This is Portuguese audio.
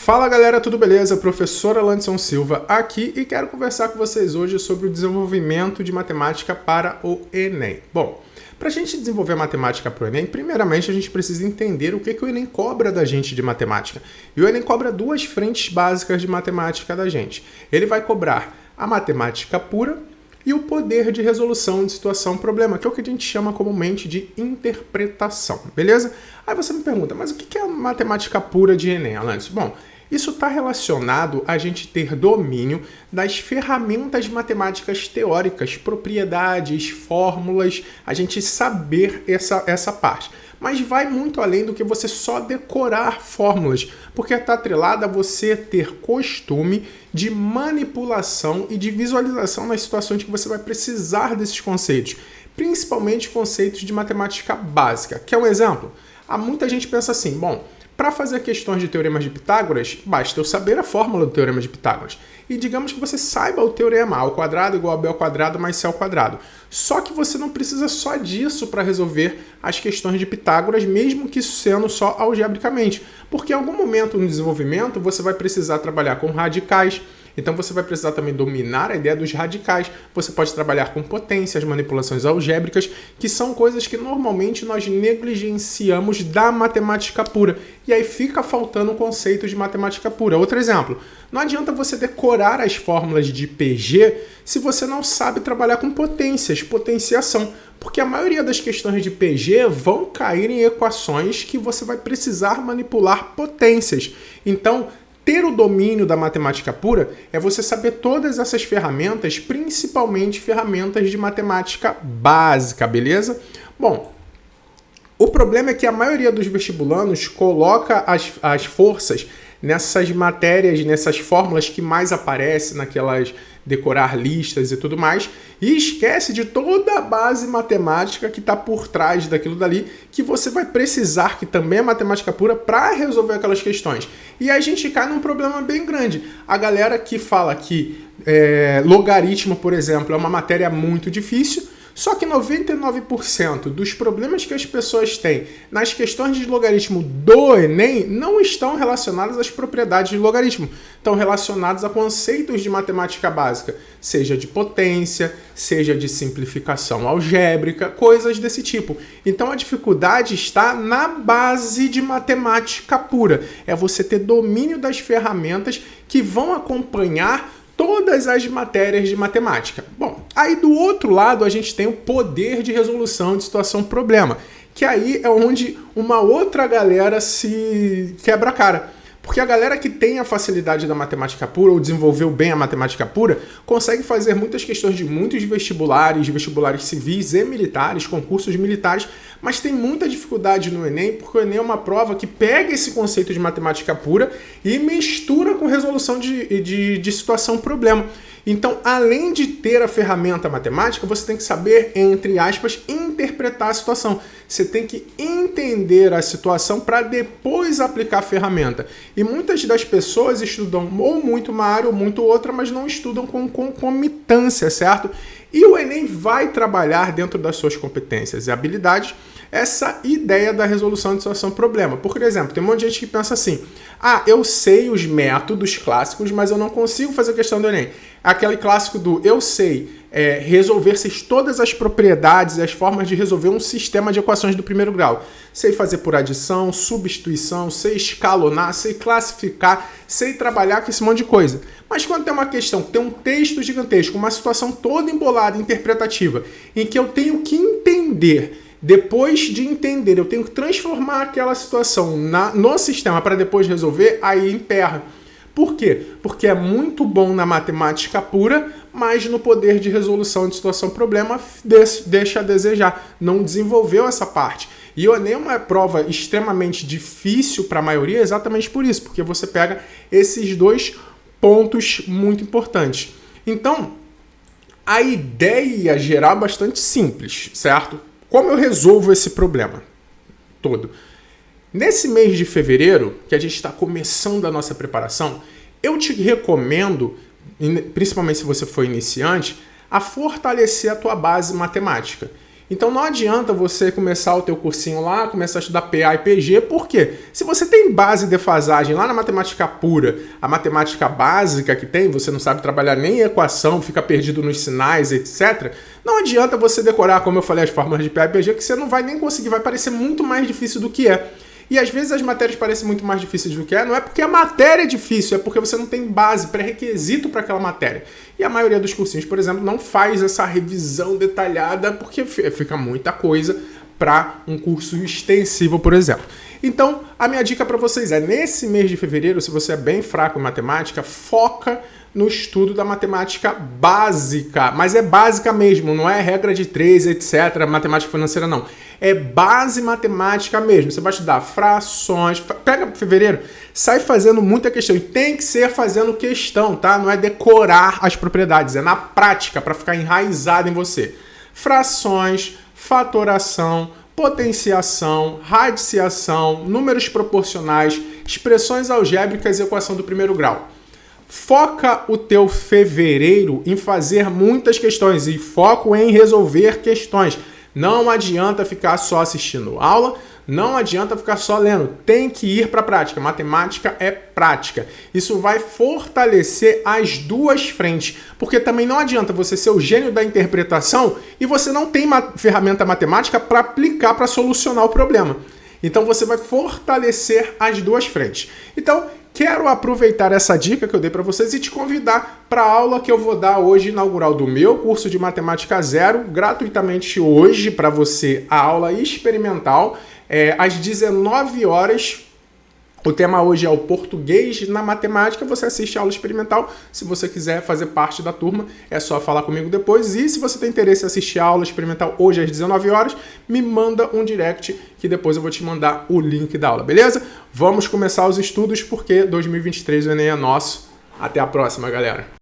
Fala galera, tudo beleza? Professor Alanson Silva aqui e quero conversar com vocês hoje sobre o desenvolvimento de matemática para o Enem. Bom, para a gente desenvolver matemática para o Enem, primeiramente a gente precisa entender o que o Enem cobra da gente de matemática. E o Enem cobra duas frentes básicas de matemática da gente. Ele vai cobrar a matemática pura e o poder de resolução de situação-problema, que é o que a gente chama comumente de interpretação, beleza? Aí você me pergunta, mas o que é a matemática pura de Enem, Alanson? Bom, isso está relacionado a gente ter domínio das ferramentas matemáticas teóricas, propriedades, fórmulas, a gente saber essa parte. Mas vai muito além do que você só decorar fórmulas, porque está atrelada a você ter costume de manipulação e de visualização nas situações que você vai precisar desses conceitos, principalmente conceitos de matemática básica. Quer um exemplo? Há muita gente pensa assim, bom, para fazer questões de teoremas de Pitágoras, basta eu saber a fórmula do teorema de Pitágoras. E digamos que você saiba o teorema A² igual a B² mais C². Só que você não precisa só disso para resolver as questões de Pitágoras, mesmo que isso sendo só algebricamente. Porque em algum momento no desenvolvimento você vai precisar trabalhar com radicais. Então você vai precisar também dominar a ideia dos radicais, você pode trabalhar com potências, manipulações algébricas, que são coisas que normalmente nós negligenciamos da matemática pura. E aí fica faltando o conceito de matemática pura. Outro exemplo, não adianta você decorar as fórmulas de PG se você não sabe trabalhar com potências, potenciação. Porque a maioria das questões de PG vão cair em equações que você vai precisar manipular potências. Então, ter o domínio da matemática pura é você saber todas essas ferramentas, principalmente ferramentas de matemática básica, beleza? Bom, o problema é que a maioria dos vestibulandos coloca as forças nessas matérias, nessas fórmulas que mais aparecem, naquelas decorar listas e tudo mais, e esquece de toda a base matemática que está por trás daquilo dali, que você vai precisar, que também é matemática pura, para resolver aquelas questões. E aí a gente cai num problema bem grande. A galera que fala que logaritmo, por exemplo, é uma matéria muito difícil, só que 99% dos problemas que as pessoas têm nas questões de logaritmo do Enem não estão relacionados às propriedades de logaritmo, estão relacionados a conceitos de matemática básica, seja de potência, seja de simplificação algébrica, coisas desse tipo. Então a dificuldade está na base de matemática pura, é você ter domínio das ferramentas que vão acompanhar todas as matérias de matemática. Bom, aí do outro lado a gente tem o poder de resolução de situação-problema, que aí é onde uma outra galera se quebra a cara. Porque a galera que tem a facilidade da matemática pura, ou desenvolveu bem a matemática pura, consegue fazer muitas questões de muitos vestibulares civis e militares, concursos militares, mas tem muita dificuldade no Enem, porque o Enem é uma prova que pega esse conceito de matemática pura e mistura com resolução de situação-problema. Então, além de ter a ferramenta matemática, você tem que saber, entre aspas, interpretar a situação. Você tem que entender a situação para depois aplicar a ferramenta. E muitas das pessoas estudam ou muito uma área ou muito outra, mas não estudam com concomitância, certo? E o Enem vai trabalhar dentro das suas competências e habilidades essa ideia da resolução de situação-problema. Por exemplo, tem um monte de gente que pensa assim, eu sei os métodos clássicos, mas eu não consigo fazer a questão do Enem. Aquele clássico do eu sei resolver todas as propriedades e as formas de resolver um sistema de equações do primeiro grau. Sei fazer por adição, substituição, sei escalonar, sei classificar, sei trabalhar com esse monte de coisa. Mas quando tem uma questão que tem um texto gigantesco, uma situação toda embolada, interpretativa, em que eu tenho que entender. Depois de entender, eu tenho que transformar aquela situação no sistema para depois resolver, aí emperra. Por quê? Porque é muito bom na matemática pura, mas no poder de resolução de situação-problema deixa a desejar. Não desenvolveu essa parte. E o Enem é uma prova extremamente difícil para a maioria exatamente por isso, porque você pega esses dois pontos muito importantes. Então, a ideia geral é bastante simples, certo? Como eu resolvo esse problema todo? Nesse mês de fevereiro, que a gente está começando a nossa preparação, eu te recomendo, principalmente se você for iniciante, a fortalecer a tua base matemática. Então não adianta você começar o teu cursinho lá, começar a estudar PA e PG, por quê? Se você tem base e defasagem lá na matemática pura, a matemática básica que tem, você não sabe trabalhar nem equação, fica perdido nos sinais, etc., não adianta você decorar, como eu falei, as fórmulas de PA e PG, que você não vai nem conseguir, vai parecer muito mais difícil do que é. E às vezes as matérias parecem muito mais difíceis do que é, não é porque a matéria é difícil, é porque você não tem base, pré-requisito para aquela matéria. E a maioria dos cursinhos, por exemplo, não faz essa revisão detalhada, porque fica muita coisa para um curso extensivo, por exemplo. Então, a minha dica para vocês é, nesse mês de fevereiro, se você é bem fraco em matemática, foca no estudo da matemática básica, mas é básica mesmo, não é regra de 3, etc, matemática financeira não. É base matemática mesmo. Você vai estudar frações, pega fevereiro, sai fazendo muita questão, e tem que ser fazendo questão, tá? Não é decorar as propriedades, é na prática, para ficar enraizado em você. Frações, fatoração, potenciação, radiciação, números proporcionais, expressões algébricas e equação do primeiro grau. Foca o teu fevereiro em fazer muitas questões e foco em resolver questões. Não adianta ficar só assistindo aula, não adianta ficar só lendo, tem que ir para a prática. Matemática é prática. Isso vai fortalecer as duas frentes, porque também não adianta você ser o gênio da interpretação e você não tem ferramenta matemática para aplicar para solucionar o problema. Então você vai fortalecer as duas frentes. Então, quero aproveitar essa dica que eu dei para vocês e te convidar para a aula que eu vou dar hoje, inaugural do meu curso de Matemática Zero, gratuitamente hoje para você, a aula experimental, às 19 horas. O tema hoje é o português na matemática, você assiste a aula experimental. Se você quiser fazer parte da turma, é só falar comigo depois. E se você tem interesse em assistir a aula experimental hoje às 19 horas, me manda um direct que depois eu vou te mandar o link da aula, beleza? Vamos começar os estudos porque 2023 o Enem é nosso. Até a próxima, galera!